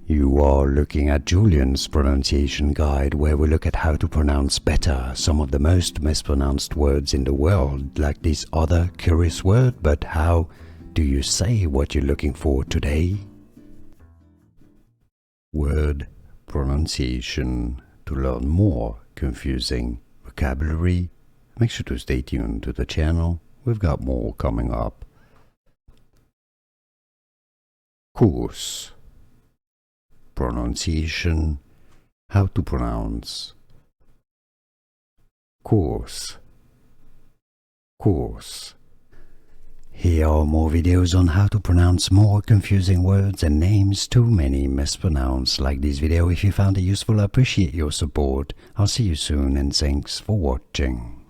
You are looking at Julian's pronunciation guide, where we look at how to pronounce better some of the most mispronounced words in the world, like this other curious word. But how do you say what you're looking for today? Word pronunciation. To learn more confusing vocabulary, make sure to stay tuned to the channel. We've got more coming up. Course. Pronunciation. How to pronounce. Course. Course. Here are more videos on how to pronounce more confusing words and names too many mispronounced. Like this video if you found it useful. I appreciate your support. I'll see you soon and thanks for watching.